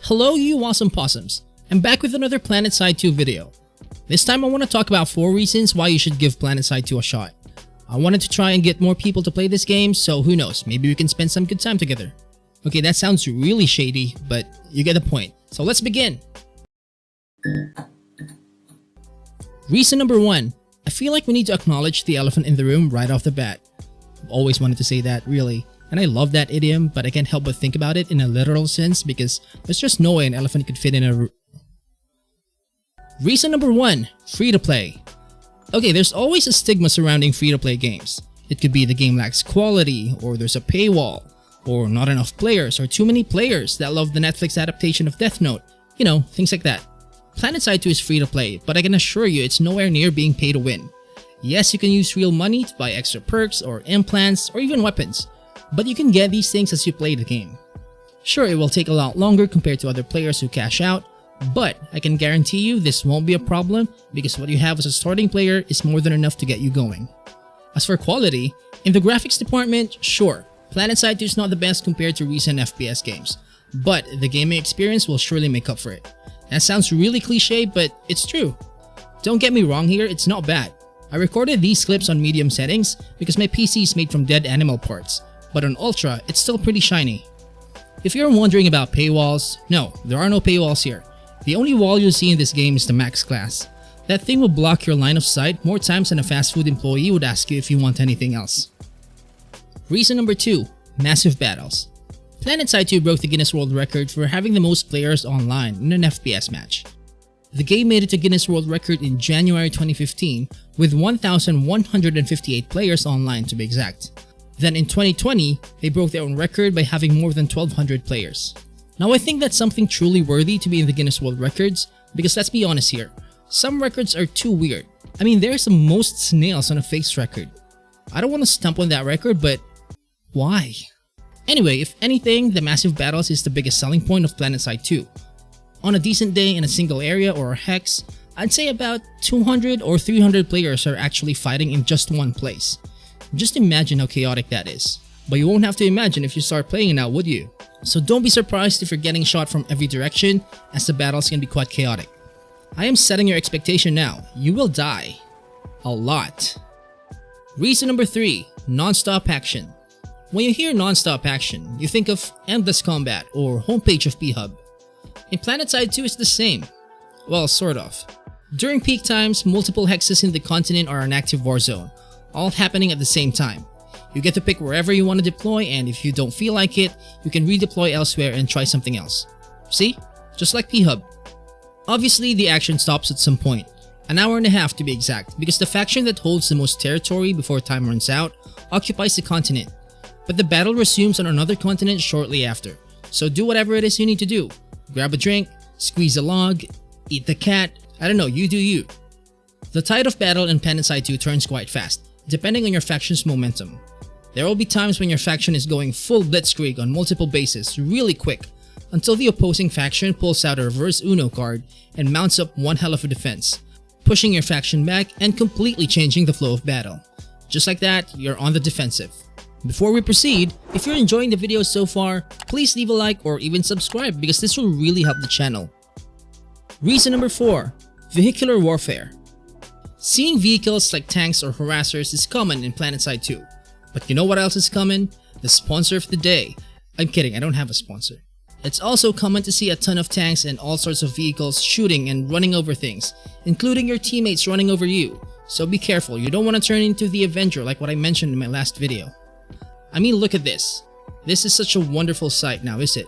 Hello you awesome possums, I'm back with another Planetside 2 video. This time I want to talk about 4 reasons why you should give Planetside 2 a shot. I wanted to try and get more people to play this game, so who knows, maybe we can spend some good time together. Okay, that sounds really shady, but you get the point. So let's begin! Reason number 1. I feel like we need to acknowledge the elephant in the room right off the bat. I've always wanted to say that, really. And I love that idiom, but I can't help but think about it in a literal sense because there's just no way an elephant could fit in a room. Reason number 1. Free-to-play. Okay, there's always a stigma surrounding free-to-play games. It could be the game lacks quality, or there's a paywall, or not enough players, or too many players that love the Netflix adaptation of Death Note. You know, things like that. Planetside 2 is free-to-play, but I can assure you it's nowhere near being pay to win. Yes, you can use real money to buy extra perks, or implants, or even weapons, but you can get these things as you play the game. Sure, it will take a lot longer compared to other players who cash out, but I can guarantee you this won't be a problem because what you have as a starting player is more than enough to get you going. As for quality, in the graphics department, sure, Planetside 2 is not the best compared to recent FPS games, but the gaming experience will surely make up for it. That sounds really cliche, but it's true. Don't get me wrong here, it's not bad. I recorded these clips on medium settings because my PC is made from dead animal parts, but on Ultra, it's still pretty shiny. If you're wondering about paywalls, no, there are no paywalls here. The only wall you'll see in this game is the max class. That thing will block your line of sight more times than a fast food employee would ask you if you want anything else. Reason number 2. Massive battles. Planetside 2 broke the Guinness World Record for having the most players online in an FPS match. The game made it to Guinness World Record in January 2015 with 1,158 players online to be exact. Then in 2020, they broke their own record by having more than 1,200 players. Now I think that's something truly worthy to be in the Guinness World Records because let's be honest here, some records are too weird. I mean, there's the most snails on a face record. I don't want to stump on that record, but why? Anyway, if anything, the massive battles is the biggest selling point of Planetside 2. On a decent day in a single area or a hex, I'd say about 200 or 300 players are actually fighting in just one place. Just imagine how chaotic that is. But you won't have to imagine if you start playing now, would you? So don't be surprised if you're getting shot from every direction, as the battles can be quite chaotic. I am setting your expectation now. You will die. A lot. Reason number 3. NonStop Action. When you hear NonStop Action, you think of endless combat or homepage of P-Hub. In Planetside 2 it's the same. Well, sort of. During peak times, multiple hexes in the continent are an active war zone, all happening at the same time. You get to pick wherever you want to deploy, and if you don't feel like it, you can redeploy elsewhere and try something else. See? Just like P-Hub. Obviously, the action stops at some point, an hour and a half to be exact, because the faction that holds the most territory before time runs out occupies the continent. But the battle resumes on another continent shortly after, so do whatever it is you need to do. Grab a drink, squeeze a log, eat the cat, I don't know, you do you. The tide of battle in Planetside 2 turns quite fast, depending on your faction's momentum. There will be times when your faction is going full blitzkrieg on multiple bases really quick, until the opposing faction pulls out a reverse Uno card and mounts up one hell of a defense, pushing your faction back and completely changing the flow of battle. Just like that, you're on the defensive. Before we proceed, if you're enjoying the video so far, please leave a like or even subscribe because this will really help the channel. Reason number 4. Vehicular Warfare. Seeing vehicles like tanks or harassers is common in Planetside 2. But you know what else is common? The sponsor of the day. I'm kidding, I don't have a sponsor. It's also common to see a ton of tanks and all sorts of vehicles shooting and running over things, including your teammates running over you. So be careful, you don't want to turn into the Avenger like what I mentioned in my last video. I mean, look at this. This is such a wonderful sight now, is it?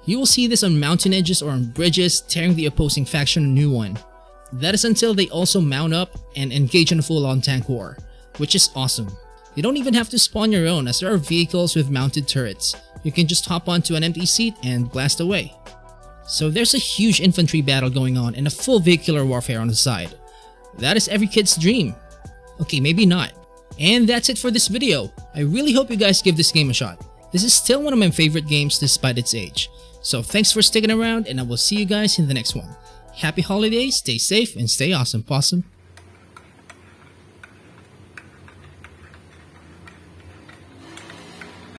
You will see this on mountain edges or on bridges, tearing the opposing faction a new one. That is until they also mount up and engage in a full-on tank war, which is awesome. You don't even have to spawn your own as there are vehicles with mounted turrets. You can just hop onto an empty seat and blast away. So there's a huge infantry battle going on and a full vehicular warfare on the side. That is every kid's dream. Okay, maybe not. And that's it for this video. I really hope you guys give this game a shot. This is still one of my favorite games despite its age. So thanks for sticking around and I will see you guys in the next one. Happy holidays, stay safe, and stay awesome, Possum.